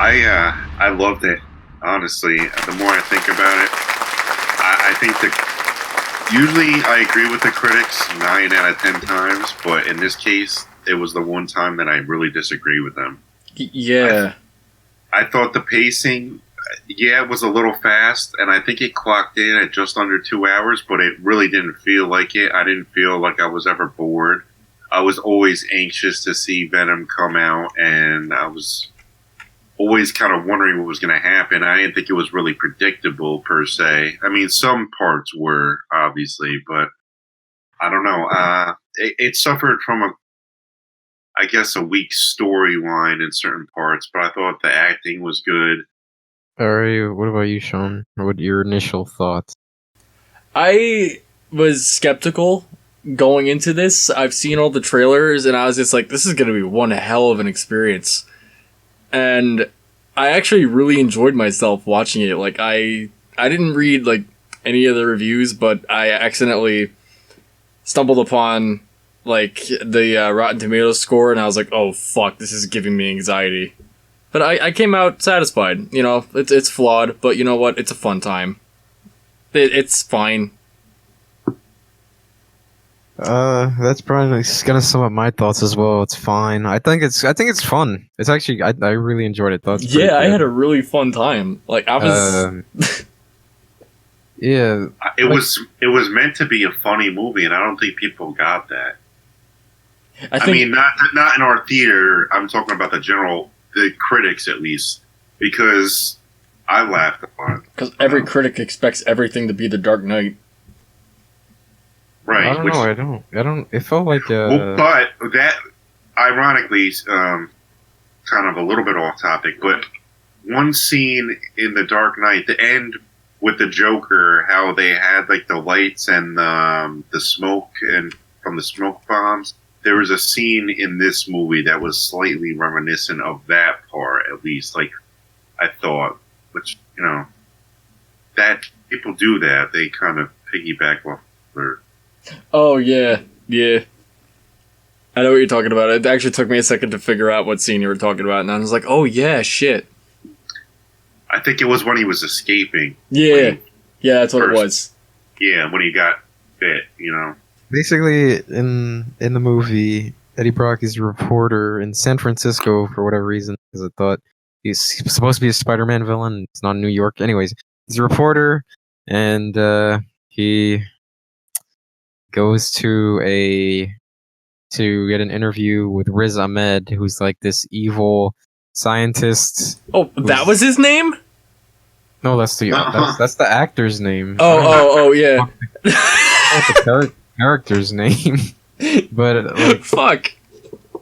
I loved it. Honestly, the more I think about it, I think that usually I agree with the critics 9 out of 10 times, but in this case, it was the one time that I really disagree with them. I Yeah. I thought the pacing, yeah, it was a little fast, and I think it clocked in at just under 2 hours, but it really didn't feel like it. I didn't feel like I was ever bored. I was always anxious to see Venom come out, and I was always kind of wondering what was going to happen. I didn't think it was really predictable per se. I mean, some parts were obviously, but I don't know. It suffered from I guess, a weak storyline in certain parts, but I thought the acting was good. Alright, what about you, Sean? What are your initial thoughts? I was skeptical going into this. I've seen all the trailers and I was just like, this is going to be one hell of an experience. And I actually really enjoyed myself watching it. Like I didn't read like any of the reviews, but I accidentally stumbled upon like the Rotten Tomatoes score and I was like, "Oh fuck, this is giving me anxiety." But I came out satisfied. You know, it's flawed, but you know what? It's a fun time. It's fine. That's probably gonna sum up my thoughts as well. It's fine. I think it's fun. It's actually I really enjoyed it. That's pretty Yeah, I had good. a really fun time. Like I was. Yeah, like It was meant to be a funny movie, and I don't think people got that. I I think mean, not in our theater. I'm talking about the critics at least, because I laughed a lot. because every critic expects everything to be the Dark Knight. I Right, don't know. which I don't. It felt like well, but that ironically, kind of a little bit off topic, but one scene in The Dark Knight, the end with the Joker, how they had like the lights and the smoke and from the smoke bombs. There was a scene in this movie that was slightly reminiscent of that part, at least. Like I thought, which that people do that. They kind of piggyback off their. Oh yeah, yeah. I know what you're talking about. It actually took me a second to figure out what scene you were talking about, and I was like, "Oh yeah, shit." I think it was when he was escaping. Yeah, When yeah, that's what it first, was. yeah, when he got bit. basically in the movie, Eddie Brock is a reporter in San Francisco for whatever reason. Because I thought he's supposed to be a Spider-Man villain. It's not in New York. Anyways, he's a reporter, and he goes to get an interview with Riz Ahmed, who's like this evil scientist. Oh, that Who's was his name. no, that's the actor's name. Oh, oh, oh, yeah. I don't know what the character's name, but like Fuck.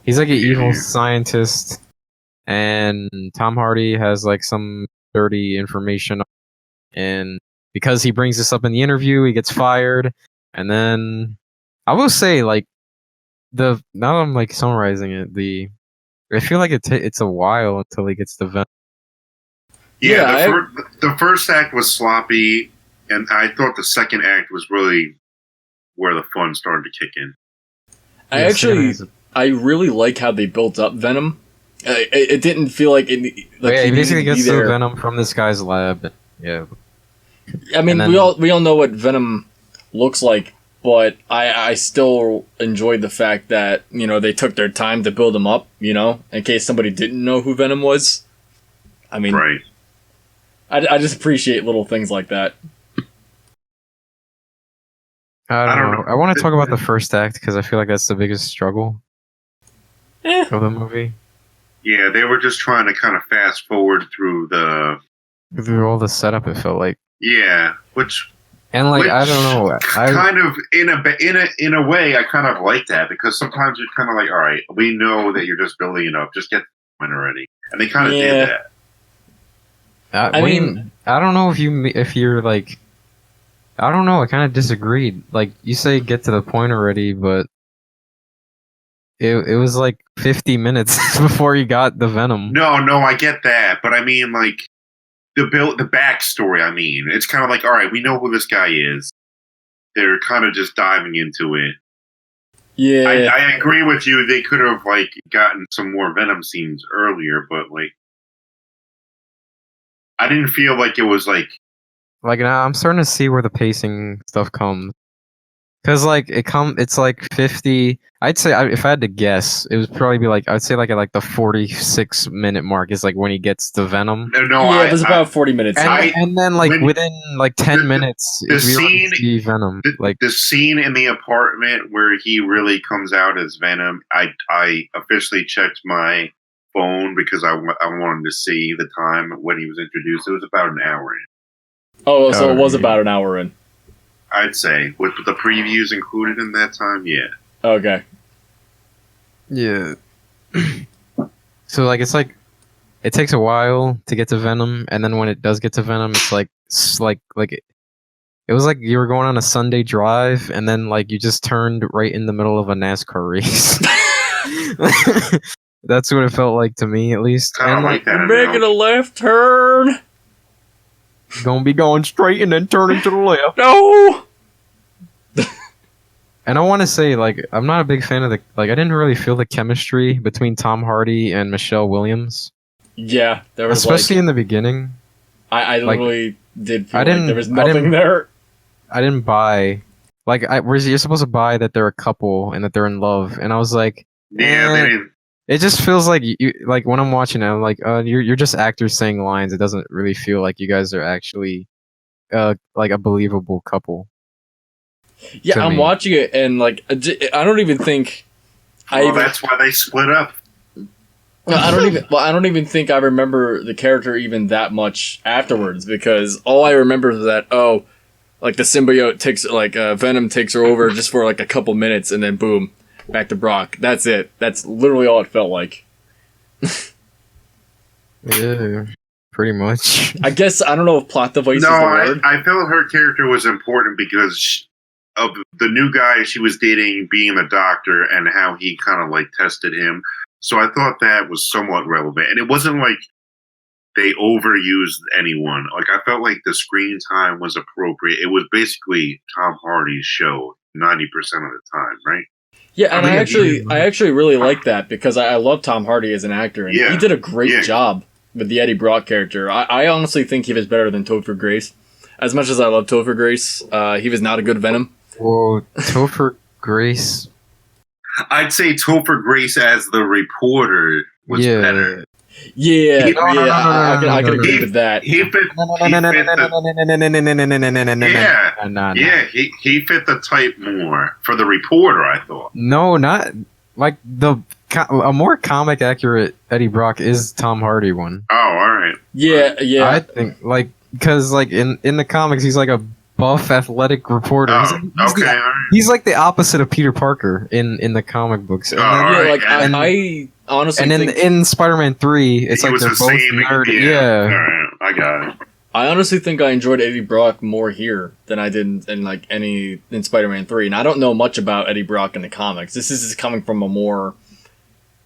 he's like an evil scientist, and Tom Hardy has like some dirty information, and because he brings this up in the interview, he gets fired, and then I will say like the now I'm like summarizing it. The I feel like it's a while until he gets the Venom. Yeah, Yeah, the first act was sloppy, and I thought the second act was really where the fun started to kick in. I Yeah, Santa actually, is a- I really like how they built up Venom. It didn't feel like But yeah, he he needed basically to be gets the there. Venom from this guy's lab. Yeah, I mean, and we then all know what Venom looks like, but I still enjoyed the fact that they took their time to build him up. In case somebody didn't know who Venom was. I mean, Right. I just appreciate little things like that. I I don't don't know. know. I want to talk about the first act because I feel like that's the biggest struggle Eh. of the movie. Yeah, they were just trying to kind of fast forward through the Through all the setup, it felt like, which and like which I don't know. I kind of in a way I kind of like that because sometimes you're kind of like, all right, we know that you're just building it up, just get the win already, and they kind of Yeah. did that. I mean, I don't know if you're like I don't know. I kind of disagreed. Like you say, get to the point already, but it was like 50 minutes before you got the Venom. No, I get that, but I mean like the backstory. I mean, it's kind of like, all right, we know who this guy is. They're kind of just diving into it. yeah. I agree with you. They could have like gotten some more Venom scenes earlier, but like I didn't feel like it was like. Like now, I'm starting to see where the pacing stuff comes. Cause like it's like 50. I'd say if I had to guess, it would probably be like I'd say like at like the 46-minute mark is like when he gets to Venom, No, Yeah, it was about 40 minutes. and then like when- within like 10 the- minutes the we already scene- see Venom. Like the scene in the apartment where he really comes out as Venom. I officially checked my phone because I wanted to see the time when he was introduced. It was about an hour in. Oh, so it was yeah. about an hour in. I'd say with the previews included in that time. Yeah. Okay. yeah. So like it's like it takes a while to get to Venom, and then when it does get to Venom, it's like it was like you were going on a Sunday drive, and then like you just turned right in the middle of a NASCAR race. That's what it felt like to me, at least. I don't And like that. You're making a left turn. gonna be going straight and then turning to the left. No. And I want to say, like, I'm not a big fan of I didn't really feel the chemistry between Tom Hardy and Michelle Williams, Yeah, there was especially in the beginning. I like, literally did feel I like didn't- there was I nothing didn't- there. I didn't buy, like, you're supposed to buy that they're a couple and that they're in love, and I was like, Yeah, they didn't. it just feels like you like when I'm watching it, I'm like, you're just actors saying lines. It doesn't really feel like you guys are actually, like a believable couple. Yeah, to I'm me. watching it and like I don't even think That's why they split up. I don't even think I remember the character even that much afterwards because all I remember is that like the symbiote takes Venom takes her over just for like a couple minutes and then boom, back to Brock. That's it. That's literally all it felt like. Yeah, pretty much. I guess I don't know if plot device No, is the word. I felt her character was important because of the new guy she was dating being a doctor and how he kind of like tested him. So I thought that was somewhat relevant. And it wasn't like they overused anyone. Like I felt like the screen time was appropriate. It was basically Tom Hardy's show 90% of the time, right? Yeah, and I mean, I actually really like that because I love Tom Hardy as an actor and Yeah. he did a great Yeah. job with the Eddie Brock character. I honestly think he was better than Topher Grace. As much as I love Topher Grace, he was not a good Venom. Well, Topher Grace. I'd say Topher Grace as the reporter was better. Yeah, No, I can agree He- with that. He fit. Yeah, he fit the type more for the reporter. I thought. No, not like a more comic accurate Eddie Brock is Tom Hardy one. Oh, all right. Yeah. I think like because like in the comics he's like a buff athletic reporter. Oh, He's okay. the- All right. He's like the opposite of Peter Parker in the comic books. And Oh, then- all Yeah, right, like and- I honestly and think in Spider-Man 3, it's He like was they're the both same. nerdy. Yeah. Yeah. All right. I got it. I honestly think I enjoyed Eddie Brock more here than I did in like in Spider-Man 3. And I don't know much about Eddie Brock in the comics. This is coming from a more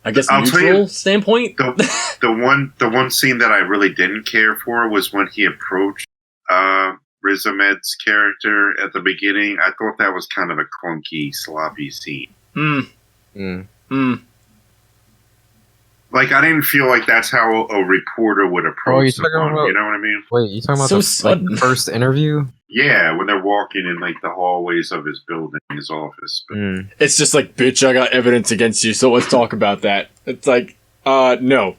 I guess I'll tell neutral you, standpoint. The one scene that I really didn't care for was when he approached Riz Ahmed's character at the beginning. I thought that was kind of a clunky, sloppy scene. Like I didn't feel like that's how a reporter would approach you're talking someone. about- You know what I mean? Wait, you talking about So the sudden. first interview? Yeah, when they're walking in like the hallways of his building, his office. But It's just like, bitch, I got evidence against you, so let's talk about that. It's like, no.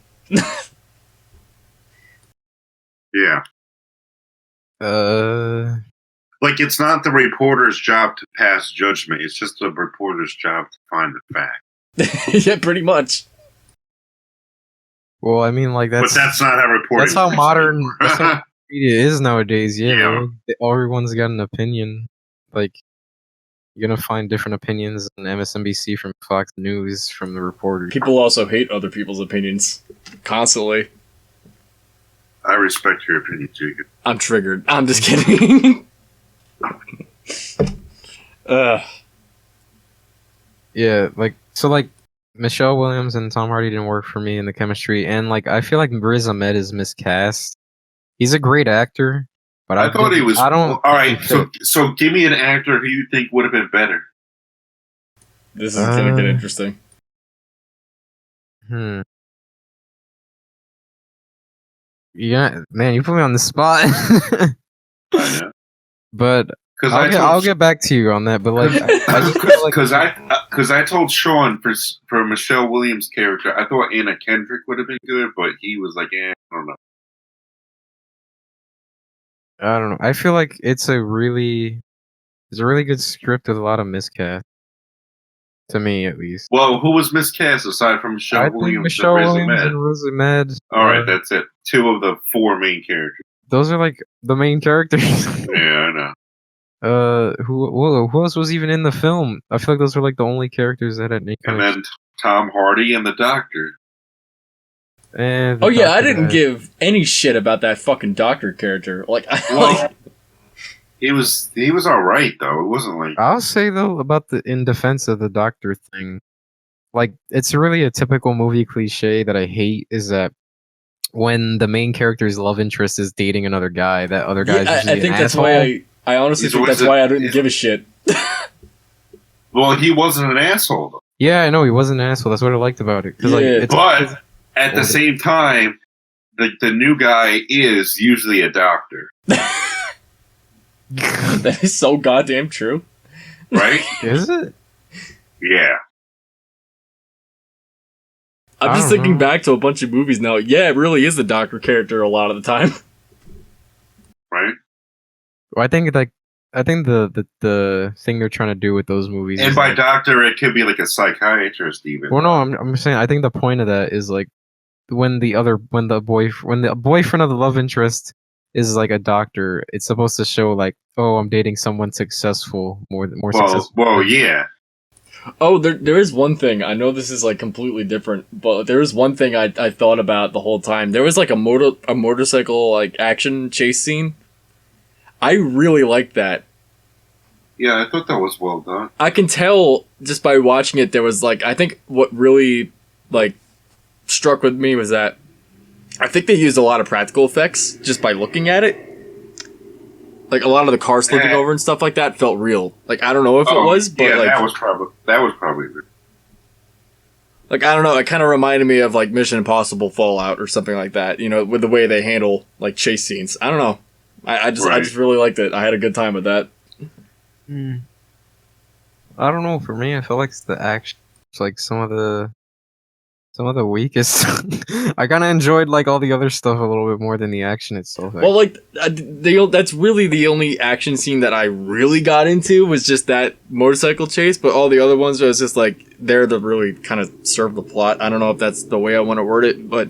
yeah, like it's not the reporter's job to pass judgment. It's just the reporter's job to find the fact. Yeah, pretty much. Well, I mean, like But that's not how reporting. that's how works modern anymore. that's how media is nowadays. Yeah, Yeah. man. Everyone's got an opinion. Like you're gonna find different opinions on MSNBC from Fox News from the reporters. People also hate other people's opinions constantly. I respect your opinion, Jacob. I'm triggered. I'm just kidding. Yeah, like so, like Michelle Williams and Tom Hardy didn't work for me in the chemistry, and like I feel like Riz Ahmed is miscast. He's a great actor, but I thought he was. I don't. All right, think so give me an actor who you think would have been better. This is gonna get interesting. Yeah, man, you put me on the spot. I know. But Because I'll get back to you on that. But like, I just feel like because I told Sean for Michelle Williams' character, I thought Anna Kendrick would have been good, but he was like, I don't know. I don't know. I feel like it's a really good script with a lot of miscast. To me, at least. Well, who was miscast aside from Michelle Williams? Think Michelle Williams and Riz Ahmed. All right, that's it. 2 of the 4 main characters. Those are like the main characters. Yeah, I know. Who else was even in the film? I feel like those were like the only characters that had any kind and then Tom Hardy and the Doctor. Oh yeah, I didn't give any shit about that fucking Doctor character. Like, he was all right though. It wasn't like I'll say though about in defense of the Doctor thing, like it's really a typical movie cliche that I hate is that when the main character's love interest is dating another guy, that other guy's usually I think an that's asshole. why I honestly think that's why I didn't give a shit. Well, he wasn't an asshole though. Yeah, I know he wasn't an asshole. That's what I liked about it. But at the same time, the new guy is usually a doctor. That is so goddamn true. Right? Is it? Yeah. I'm just thinking back to a bunch of movies now. Yeah, it really is the Doctor character a lot of the time. Right? Well, I think the thing they're trying to do with those movies, and by doctor, it could be like a psychiatrist, even. Well, no, I'm saying I think the point of that is like when the boyfriend of the love interest is like a doctor, it's supposed to show like, oh, I'm dating someone successful, more successful. Well, yeah. Oh, there is one thing. I know this is like completely different, but there is one thing I thought about the whole time. There was like a motorcycle like action chase scene. I really liked that. Yeah, I thought that was well done. I can tell just by watching it. There was like, I think what really like struck with me was that I think they used a lot of practical effects just by looking at it. Like a lot of the cars slipping over and stuff like that felt real. Like I don't know if it was, but yeah, like that was probably good. Like I don't know, it kind of reminded me of like Mission Impossible Fallout or something like that. You know, with the way they handle like chase scenes. I don't know. I just really liked it. I had a good time with that. I don't know. For me, I feel like the action, like some of the weakest. I kind of enjoyed like all the other stuff a little bit more than the action itself. Well, like that's really the only action scene that I really got into was just that motorcycle chase. But all the other ones was just like they're the really kind of serve the plot. I don't know if that's the way I want to word it, but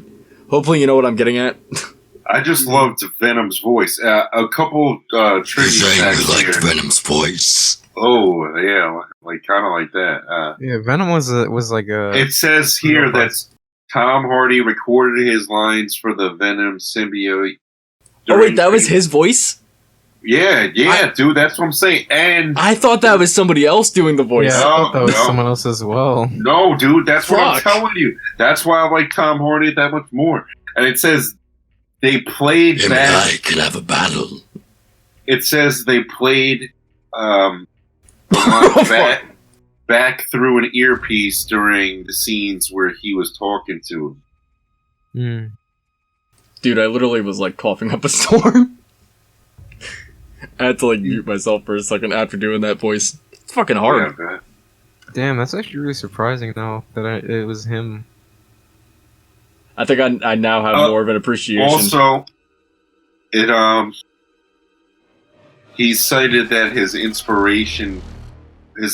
hopefully you know what I'm getting at. I just loved Venom's voice. A couple trivia facts you liked here. Venom's voice. Oh yeah, like kind of like that. Yeah, Venom was like a. It says here that Tom Hardy recorded his lines for the Venom symbiote. Oh wait, that was his voice? Yeah, dude, that's what I'm saying. And I thought that was somebody else doing the voice. Yeah, I thought that was someone else as well. No, dude, that's what I'm telling you. That's why I like Tom Hardy that much more. And it says they played Him and I can have a battle. It says they played back through an earpiece during the scenes where he was talking to him. Dude, I literally was like coughing up a storm. I had to like mute myself for a second after doing that voice. It's fucking hard. Yeah, damn, that's actually really surprising though that it was him. I think I now have more of an appreciation. Also, he cited that his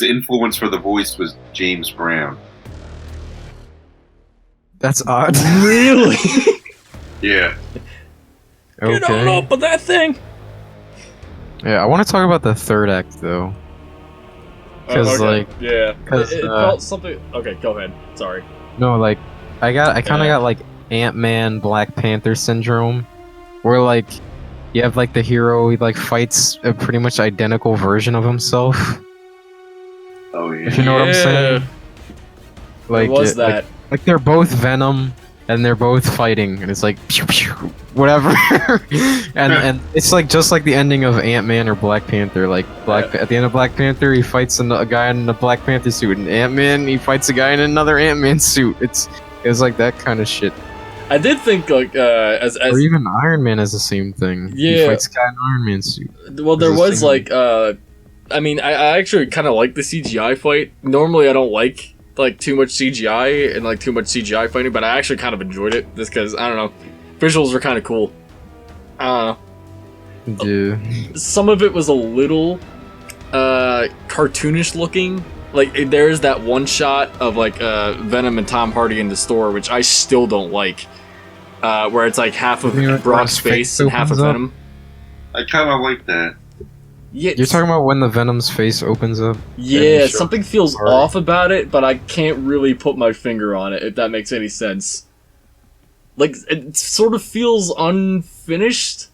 influence for the voice was James Brown. That's odd. Really? Yeah. Okay. Get on up with that thing. Yeah, I want to talk about the third act though. Because it felt something. Okay, go ahead. Sorry. No, like I kind of got like Ant-Man, Black Panther syndrome, where like you have like the hero, he like fights a pretty much identical version of himself. Oh yeah. If you know what I'm saying. Like what was that? Like they're both Venom and they're both fighting, and it's like pew, pew, whatever. and it's like just like the ending of Ant-Man or Black Panther. Like at the end of Black Panther, he fights a guy in a Black Panther suit, and Ant-Man he fights a guy in another Ant-Man suit. It was like that kind of shit. I did think like or even Iron Man has the same thing. Yeah. He fights guy in Iron Man suit. well, there It's the was same. like I mean, I actually kind of like the CGI fight. Normally, I don't like too much CGI and like too much CGI fighting, but I actually kind of enjoyed it just because I don't know, visuals were kind of cool. Yeah. Some of it was a little cartoonish looking. Like there's that one shot of like Venom and Tom Hardy in the store, which I still don't like, where it's like half of Brock's face and half of Venom. I kind of like that. Yeah, You're talking about when the Venom's face opens up? yeah, something feels Hardy. off about it, but I can't really put my finger on it, if that makes any sense. Like, it sort of feels unfinished.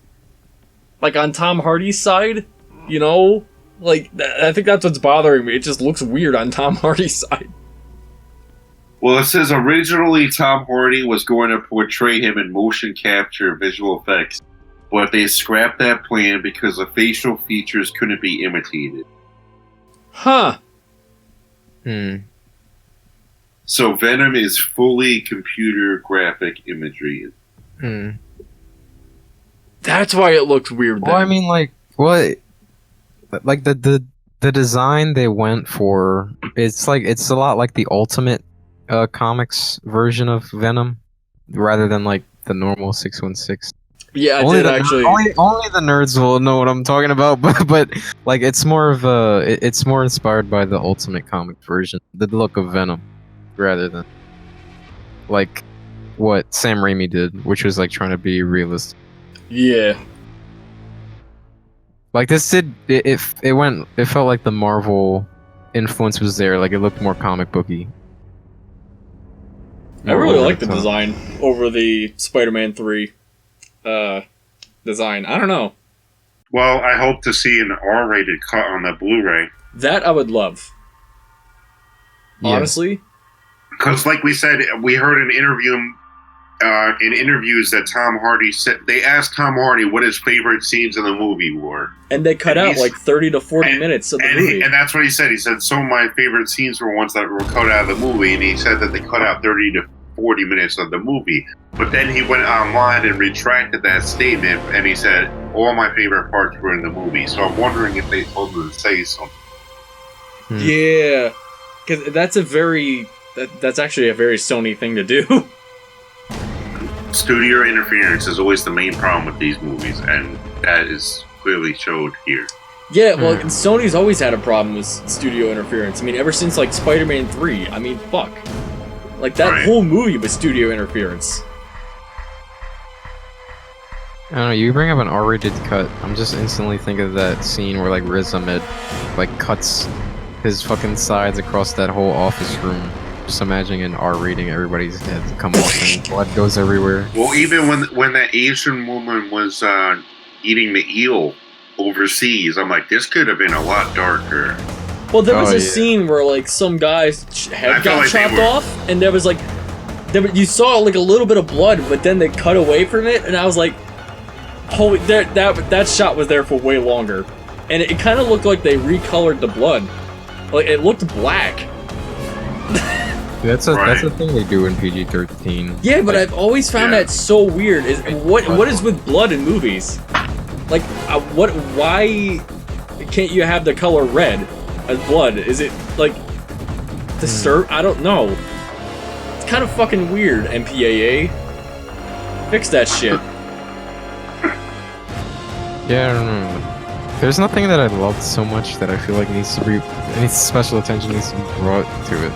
Like, on Tom Hardy's side, you know? Like, I think that's what's bothering me. It just looks weird on Tom Hardy's side. Well, it says originally Tom Hardy was going to portray him in motion capture visual effects, but they scrapped that plan because the facial features couldn't be imitated. Huh. So Venom is fully computer graphic imagery. That's why it looks weird then. Well, I mean, like, what? Like, the design they went for, it's a lot like the Ultimate Comics version of Venom, rather than, like, the normal 616. Yeah, only the nerds will know what I'm talking about, but like it's more of it's more inspired by the Ultimate comic version, the look of Venom, rather than like what Sam Raimi did, which was like trying to be realistic. Yeah. Like this did it felt like the Marvel influence was there, like it looked more comic booky. I really like the design over the Spider-Man 3 design. I don't know. Well, I hope to see an R-rated cut on the Blu-ray. That I would love. Yeah. Honestly. Because, like we said, we heard in interviews that Tom Hardy said they asked Tom Hardy what his favorite scenes in the movie were, and they cut out like 30 to 40 minutes of the movie. And that's what he said. He said some of my favorite scenes were ones that were cut out of the movie, and he said that they cut out 30 to 40 minutes of the movie. But then he went online and retracted that statement, and he said all my favorite parts were in the movie. So I'm wondering if they told him to say something. Yeah, because that's actually a very Sony thing to do. Studio interference is always the main problem with these movies, and that is clearly showed here. Yeah, well, Sony's always had a problem with studio interference. I mean, ever since like Spider-Man 3. I mean, fuck. Like that whole movie was studio interference. I don't know, you bring up an R-rated cut, I'm just instantly thinking of that scene where like Riz Ahmed like cuts his fucking sides across that whole office room. Just imagining an R rating, everybody's head come off and blood goes everywhere. Well, even when that Asian woman was eating the eel overseas, I'm like, this could have been a lot darker. Well, there was a scene where like some guy's head got chopped off, and there was like, you saw like a little bit of blood, but then they cut away from it, and I was like, holy, that shot was there for way longer, and it kind of looked like they recolored the blood, like it looked black. That's a thing they do in PG-13. Yeah, but I've always found that so weird. What is with blood in movies? Like, why can't you have the color red as blood? Is it like disturb? I don't know. It's kind of fucking weird. MPAA, fix that shit. Yeah, I don't know. There's nothing that I loved so much that I feel like any special attention needs to be brought to it.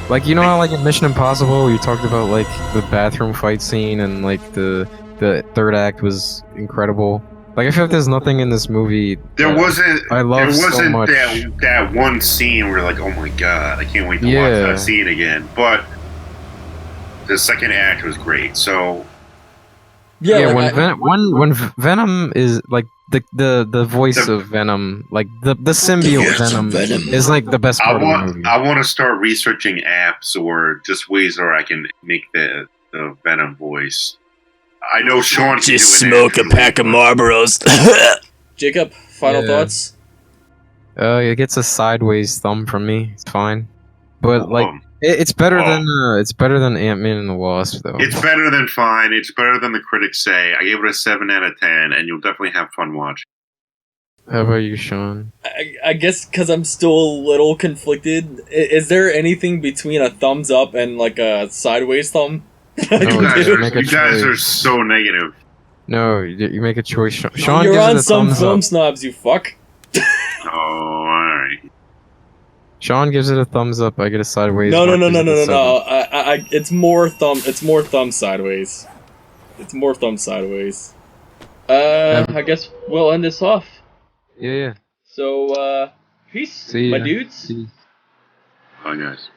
Like, you know how, like, in Mission Impossible, you talked about, like, the bathroom fight scene and, like, the third act was incredible. Like, I feel like there's nothing in this movie There wasn't so much. that one scene where, like, oh my god, I can't wait to watch that scene again. But the second act was great, so... Yeah, like when Venom is, like, the voice of Venom, like the symbiote Venom is like the best part of the movie. I want to start researching apps or just ways where I can make the Venom voice. I know Sean can just do it smoke a pack of Marlboros. Jacob, final thoughts? It gets a sideways thumb from me. It's fine, but like It's better than Ant-Man and the Wasp, though. It's better than fine. It's better than the critics say. I gave it a 7 out of 10, and you'll definitely have fun watching. How about you, Sean? I guess because I'm still a little conflicted. Is there anything between a thumbs up and like a sideways thumb? No, You guys are so negative. No, you make a choice. Sean You're gives on it a some thumbs film up. snobs, you fuck. Oh, alright. Sean gives it a thumbs up. I get a sideways. No. Mark gives it a 7. It's more thumb. It's more thumb sideways. It's more thumb sideways. I guess we'll end this off. Yeah. So, peace, See my ya. dudes. See ya. Bye, guys.